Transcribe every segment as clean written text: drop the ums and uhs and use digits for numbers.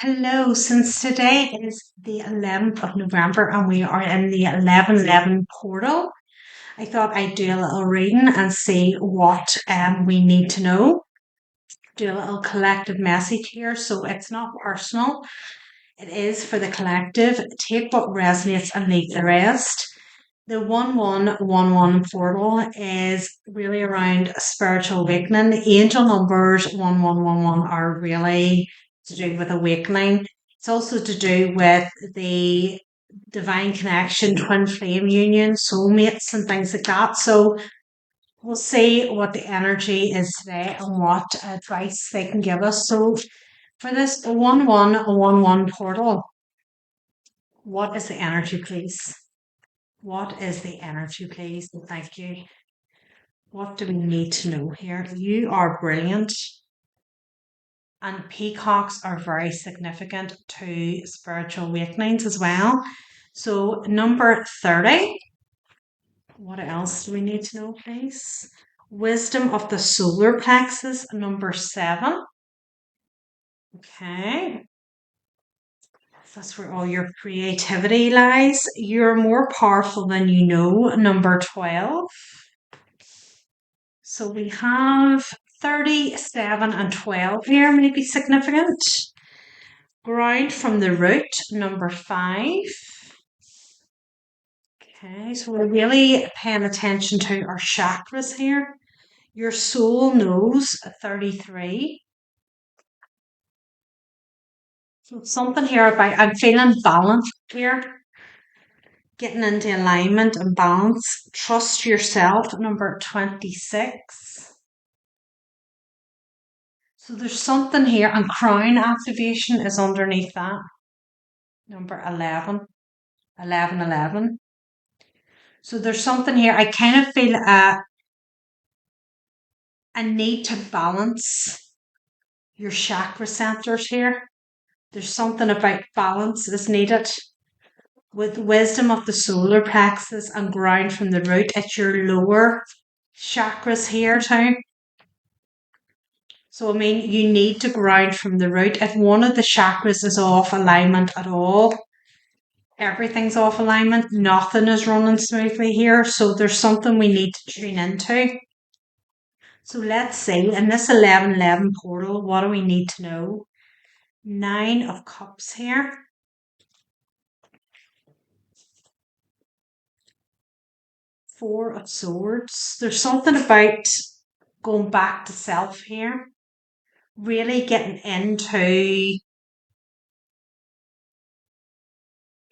Hello, since today is the 11th of November and we are in the 1111 portal, I thought I'd do a little reading and see what we need to know. Do a little collective message here. So it's not personal, it is for the collective. Take what resonates and leave the rest. The 1111 portal is really around spiritual awakening. The angel numbers 1111 are really to do with awakening. It's also to do with the divine connection, twin flame union, soulmates, and things like that. So we'll see what the energy is today and what advice they can give us. So for this 1111 portal, what is the energy, please? What is the energy, please? And thank you. What do we need to know here? You are brilliant, and peacocks are very significant to spiritual awakenings as well. So, number 30, what else do we need to know, please? Wisdom of the solar plexus, number 7. Okay, that's where all your creativity lies. You're more powerful than you know, number 12. So we have 37 and 12 here, may be significant. Ground from the root, number 5. Okay, so we're really paying attention to our chakras here. Your soul knows, 33. So something here about I'm feeling balanced here, getting into alignment and balance. Trust yourself, number 26. So there's something here, and crown activation is underneath that. Number 11, 11, 11. So there's something here. I kind of feel a need to balance your chakra centers here. There's something about balance is needed. With wisdom of the solar plexus and ground from the root, it's your lower chakras here too. So, I mean, you need to ground from the root. If one of the chakras is off alignment at all, everything's off alignment. Nothing is running smoothly here. So, there's something we need to tune into. So, let's see. In this 1111 portal, what do we need to know? 9 of Cups here. 4 of Swords. There's something about going back to self here. Really getting into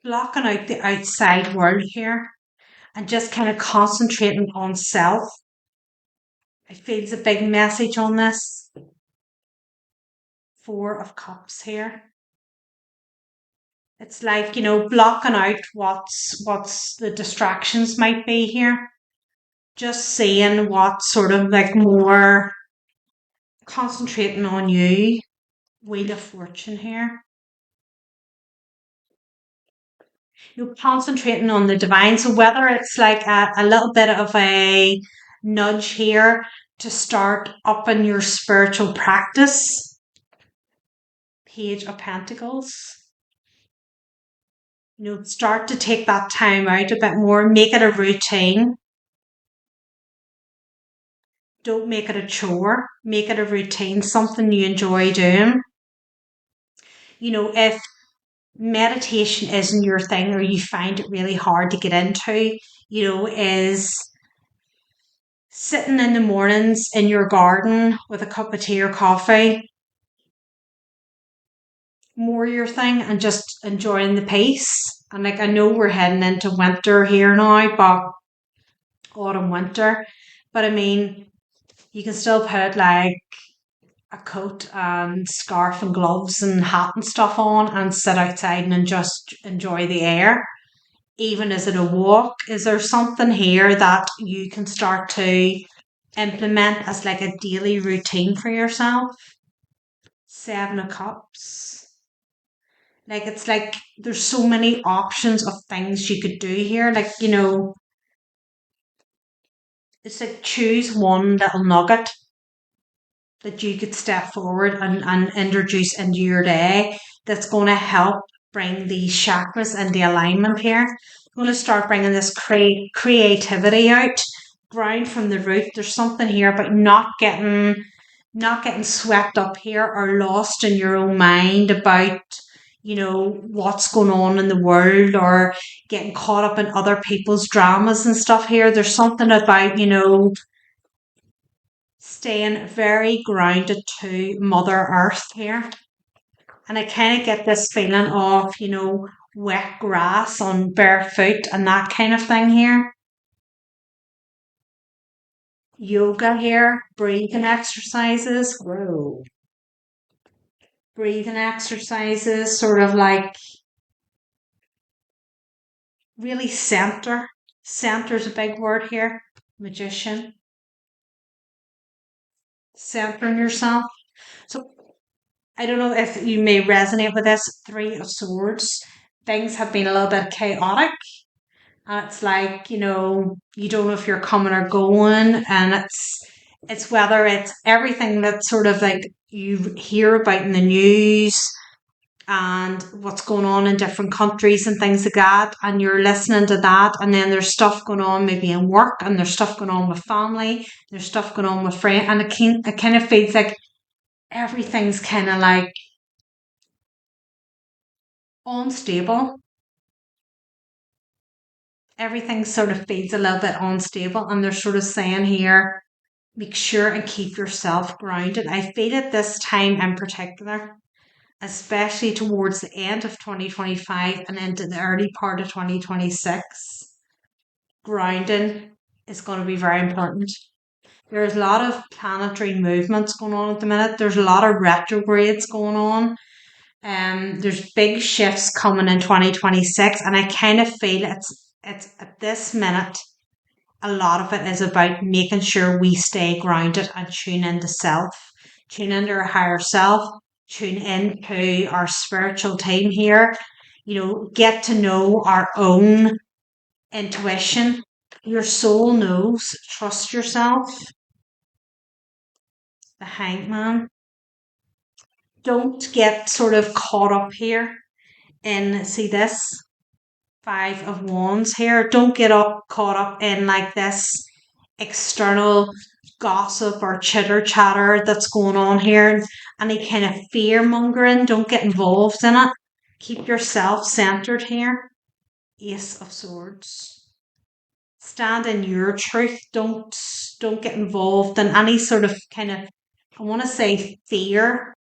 blocking out the outside world here and just kind of concentrating on self. I feel there's a big message on this. 4 of Cups here. It's like, blocking out what's the distractions might be here. Just seeing what sort of like more concentrating on you. Wheel of Fortune here. You're concentrating on the divine. So whether it's like a little bit of a nudge here to start up in your spiritual practice. Page of Pentacles. Start to take that time out a bit more. Make it a routine. Don't make it a chore. Make it a routine, something you enjoy doing. If meditation isn't your thing or you find it really hard to get into, is sitting in the mornings in your garden with a cup of tea or coffee more your thing and just enjoying the peace. And like I know we're heading into winter here now, but autumn winter. But I mean, you can still put like a coat and scarf and gloves and hat and stuff on and sit outside and just enjoy the air. Even as it a walk, is there something here that you can start to implement as like a daily routine for yourself? 7 of Cups. Like it's like there's so many options of things you could do here. Like, it's like choose one little nugget that you could step forward and introduce into your day that's going to help bring the chakras into alignment here. I'm going to start bringing this creativity out, ground from the root. There's something here about not getting swept up here or lost in your own mind about what's going on in the world, or getting caught up in other people's dramas and stuff here. There's something about staying very grounded to Mother Earth here. And I kind of get this feeling of wet grass on bare foot and that kind of thing here. Yoga here, breathing exercises. Whoa. Breathing exercises, sort of like really center. Center's a big word here. Magician. Centering yourself. So I don't know if you may resonate with this. Three of Swords. Things have been a little bit chaotic. And it's like, you don't know if you're coming or going. And it's whether it's everything that sort of like you hear about in the news and what's going on in different countries and things like that, and you're listening to that, and then there's stuff going on maybe in work, and there's stuff going on with family, there's stuff going on with friends, and it kind of feels like everything's kind of like unstable. Everything sort of feels a little bit unstable, and they're sort of saying here, make sure and keep yourself grounded. I feel at this time in particular, especially towards the end of 2025 and into the early part of 2026, grounding is going to be very important. There's a lot of planetary movements going on at the minute. There's a lot of retrogrades going on. There's big shifts coming in 2026, and I kind of feel it's at this minute. A lot of it is about making sure we stay grounded and tune into self, tune into our higher self, tune into our spiritual team here. Get to know our own intuition. Your soul knows. Trust yourself. The Hangman. Don't get sort of caught up here in, see this, Five of Wands here. Don't get caught up in like this external gossip or chitter chatter that's going on here. Any kind of fear mongering, don't get involved in it. Keep yourself centered here. Ace of Swords. Stand in your truth. Don't get involved in any sort of kind of, I want to say, fear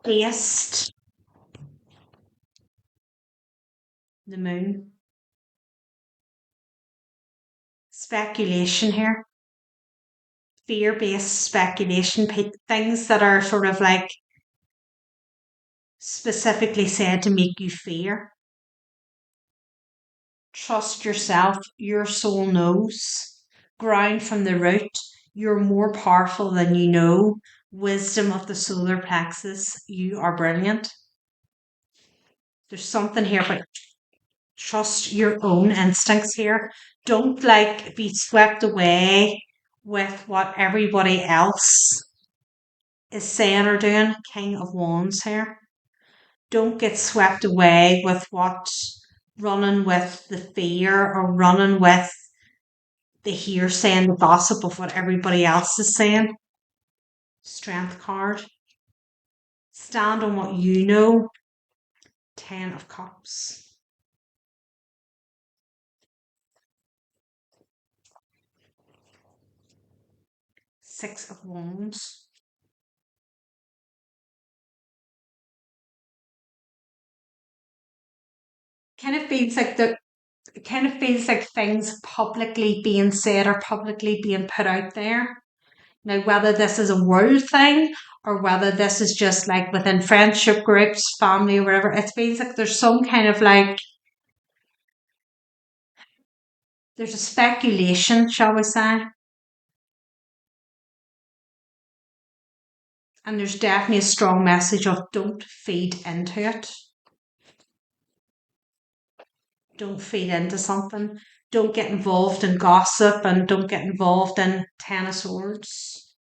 based. The Moon. Speculation here. Fear based speculation. Things that are sort of like specifically said to make you fear. Trust yourself. Your soul knows. Ground from the root. You're more powerful than you know. Wisdom of the solar plexus. You are brilliant. There's something here about trust your own instincts here. Don't like be swept away with what everybody else is saying or doing. King of Wands here. Don't get swept away with what running with the fear or running with the hearsay and the gossip of what everybody else is saying. Strength card. Stand on what you know. 10 of Cups. Six of Wands. Kind of feels like things publicly being said or publicly being put out there. Now, whether this is a world thing or whether this is just like within friendship groups, family, or whatever, it feels like there's some kind of like, there's a speculation, shall we say, and there's definitely a strong message of don't feed into it. Don't feed into something. Don't get involved in gossip and don't get involved in Ten of Swords.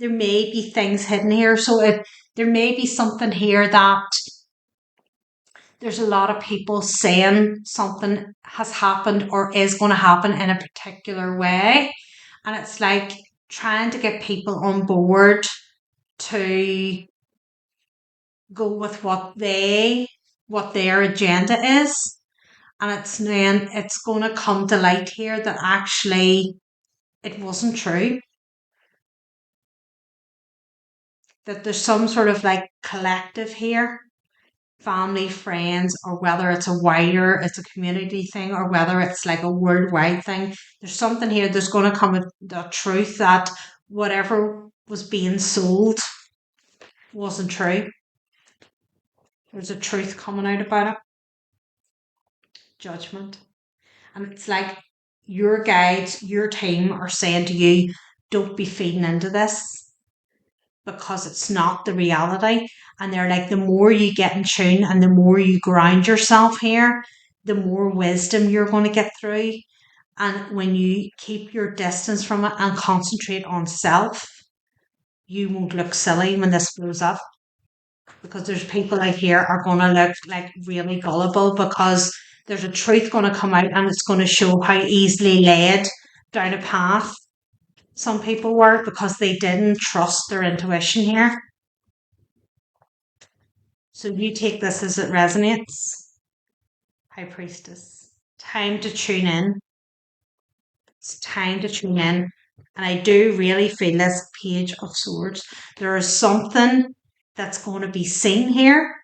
there may be things hidden here. So there may be something here that there's a lot of people saying something has happened or is going to happen in a particular way. And it's like trying to get people on board to go with what their agenda is. And it's going to come to light here that actually it wasn't true. That there's some sort of like collective here, family, friends, or whether it's a community thing, or whether it's like a worldwide thing. There's something here. There's going to come the truth that whatever was being sold wasn't true. There's a truth coming out about it. Judgment. And it's like your guides, your team are saying to you, don't be feeding into this because it's not the reality. And they're like, the more you get in tune and the more you ground yourself here, the more wisdom you're going to get through. And when you keep your distance from it and concentrate on self, you won't look silly when this blows up. Because there's people out here are going to look like really gullible because there's a truth going to come out and it's going to show how easily led down a path some people were because they didn't trust their intuition here. So you take this as it resonates. High Priestess. Time to tune in. It's time to tune in. And I do really feel this Page of Swords. There is something that's going to be seen here.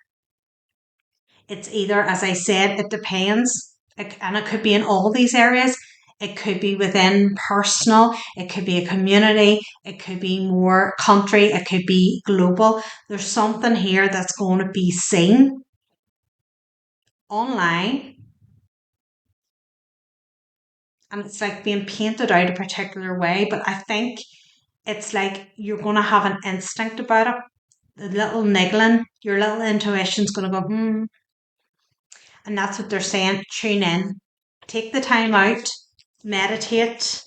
It's either, as I said, it depends. And it could be in all these areas. It could be within personal. It could be a community. It could be more country. It could be global. There's something here that's going to be seen online. And it's like being painted out a particular way. But I think it's like you're going to have an instinct about it. The little niggling, your little intuition's going to go, And that's what they're saying. Tune in. Take the time out. Meditate.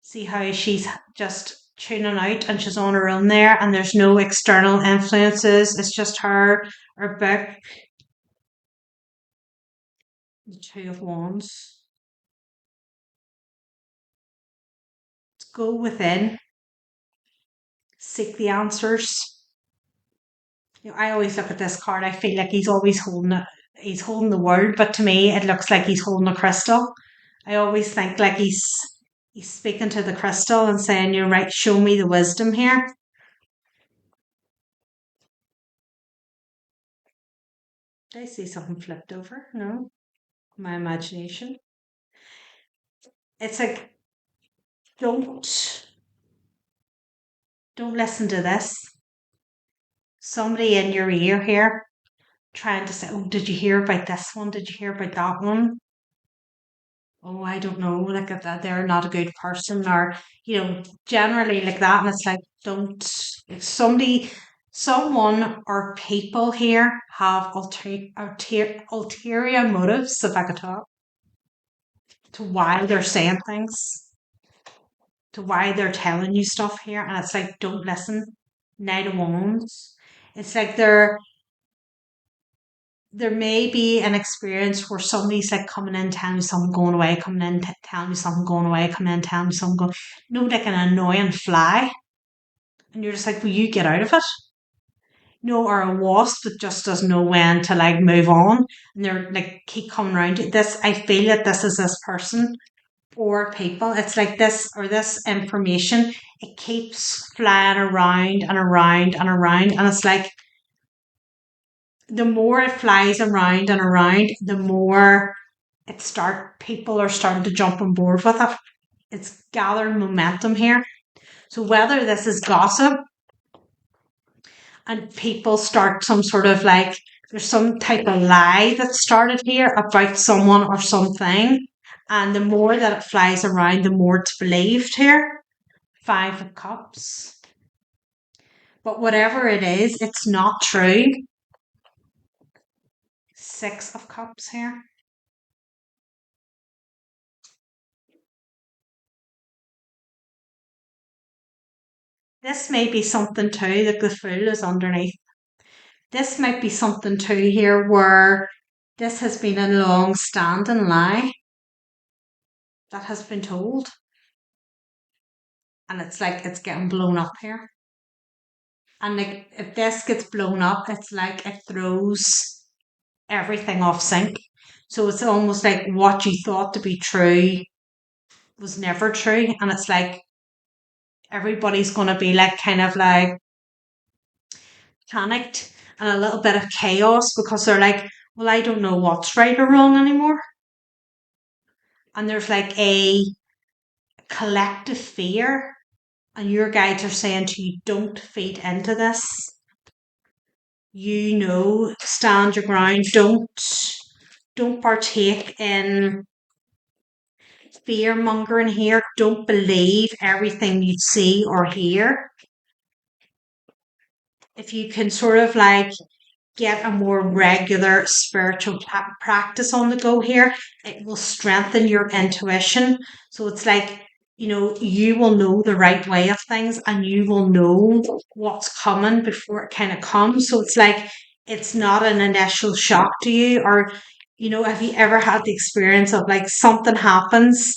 See how she's just tuning out and she's on her own there and there's no external influences. It's just her book. The Two of Wands. Let's go within. Seek the answers. I always look at this card. I feel like he's always holding it. He's holding the world, but to me, it looks like he's holding a crystal. I always think like he's speaking to the crystal and saying, "You're right. Show me the wisdom here." Did I see something flipped over? No, my imagination. It's like don't listen to this. Somebody in your ear here trying to say, "Oh, did you hear about this one? Did you hear about that one?" Oh, I don't know, like that they're not a good person, or generally like that. And it's like, don't, if someone or people here have ulterior motives, if I could talk, to why they're saying things, to why they're telling you stuff here. And it's like, don't listen. Knight of Wands. It's like there may be an experience where somebody's like coming in, telling me something, going away, coming in, telling me something, going away, coming in, telling me something, going, like an annoying fly. And you're just like, will you get out of it? Or a wasp that just doesn't know when to like move on. And they're like, keep coming around to this. I feel that this is this person or people. It's like this or this information. It keeps flying around and around and around. And it's like, the more it flies around and around, the more people are starting to jump on board with it. It's gathering momentum here. So whether this is gossip and people start some sort of like there's some type of lie that started here about someone or something, and the more that it flies around, the more it's believed here. 5 of Cups. But whatever it is, it's not true. 6 of Cups here. This may be something too, that the fool is underneath. This might be something too here where this has been a long standing lie that has been told, and it's like it's getting blown up here. And like if this gets blown up, it's like it throws everything off sync. So it's almost like what you thought to be true was never true. And it's like everybody's going to be like kind of like panicked and a little bit of chaos because they're like, well, I don't know what's right or wrong anymore. And there's like a collective fear, and your guides are saying to you, don't feed into this. You know, stand your ground. Don't partake in fear mongering here. Don't believe everything you see or hear. If you can sort of like get a more regular spiritual practice on the go here, it will strengthen your intuition. So it's like, you will know the right way of things and you will know what's coming before it kind of comes. So it's like, it's not an initial shock to you. Or, have you ever had the experience of like something happens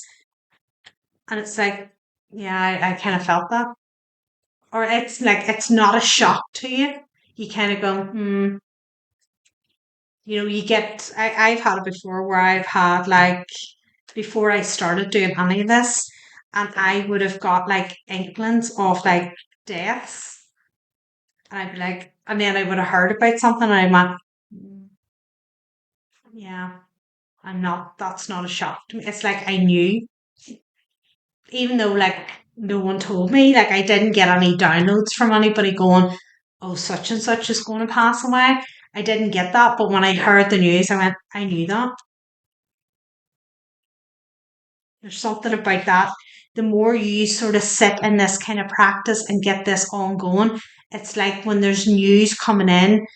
and it's like, yeah, I kind of felt that. Or it's like, it's not a shock to you. You kind of go, you get, I've had it before where I've had like, before I started doing any of this, and I would have got like inklings of like deaths. And I'd be like, and then I would have heard about something and I went, "Mm, yeah, that's not a shock to me. It's like I knew, even though like no one told me, like I didn't get any downloads from anybody going, oh, such and such is going to pass away. I didn't get that. But when I heard the news, I went, I knew that. There's something about that. The more you sort of sit in this kind of practice and get this ongoing, it's like when there's news coming in,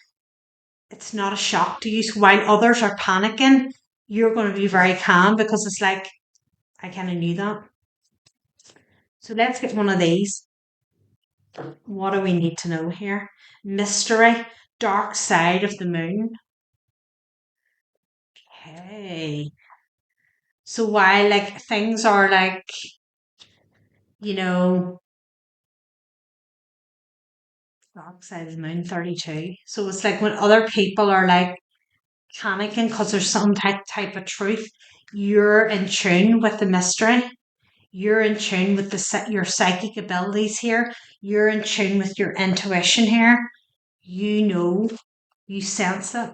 it's not a shock to you. So while others are panicking, you're going to be very calm because it's like, I kind of knew that. So let's get one of these. What do we need to know here? Mystery, dark side of the moon. Okay. So while like things are like, you know, dark side of the moon 32. So it's like when other people are like panicking because there's some type of truth, you're in tune with the mystery. You're in tune with your psychic abilities here. You're in tune with your intuition here. You know, you sense it.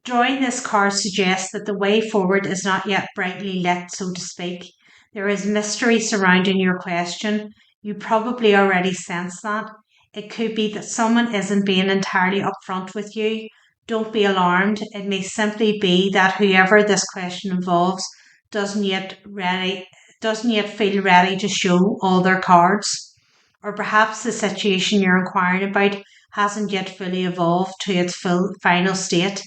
Drawing this card suggests that the way forward is not yet brightly lit, so to speak. There is mystery surrounding your question. You probably already sense that. It could be that someone isn't being entirely upfront with you. Don't be alarmed. It may simply be that whoever this question involves doesn't yet feel ready to show all their cards. Or perhaps the situation you're inquiring about hasn't yet fully evolved to its full final state,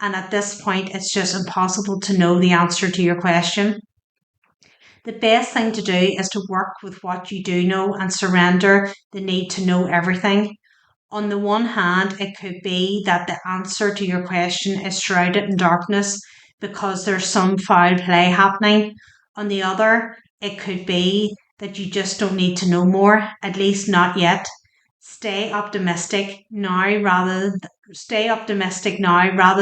and at this point, it's just impossible to know the answer to your question. The best thing to do is to work with what you do know and surrender the need to know everything. On the one hand, it could be that the answer to your question is shrouded in darkness because there's some foul play happening. On the other, it could be that you just don't need to know more, at least not yet. Stay optimistic now rather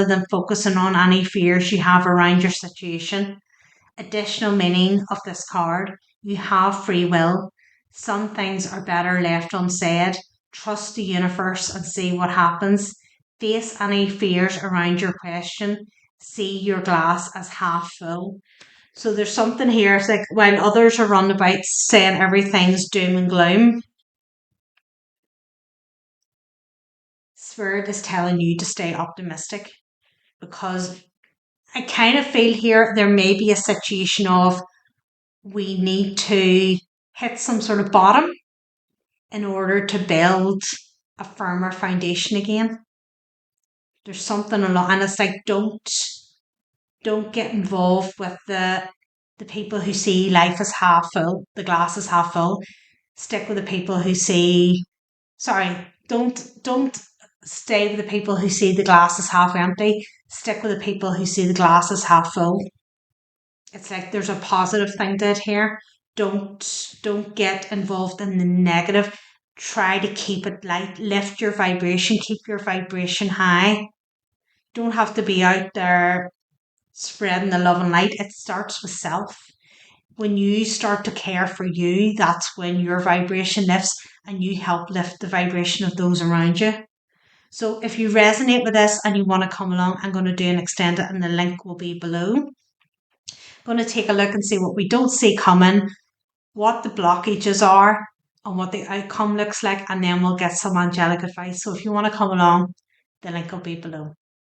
than focusing on any fears you have around your situation. Additional meaning of this card: you have free will. Some things are better left unsaid. Trust the universe and see what happens. Face any fears around your question. See your glass as half full. So there's something here. It's like while others are running about saying everything's doom and gloom, Spirit is telling you to stay optimistic, because I kind of feel here there may be a situation of we need to hit some sort of bottom in order to build a firmer foundation again. There's something along, and it's like don't get involved with the people who see life as half full, the glass is half full. Stick with the people who see, sorry, don't stay with the people who see the glass as half empty. Stick with the people who see the glass as half full. It's like there's a positive thing to it here. Don't get involved in the negative. Try to keep it light. Lift your vibration. Keep your vibration high. Don't have to be out there spreading the love and light. It starts with self. When you start to care for you, that's when your vibration lifts and you help lift the vibration of those around you. So if you resonate with this and you want to come along, I'm going to do an extended and the link will be below. I'm going to take a look and see what we don't see coming, what the blockages are, and what the outcome looks like, and then we'll get some angelic advice. So if you want to come along, the link will be below.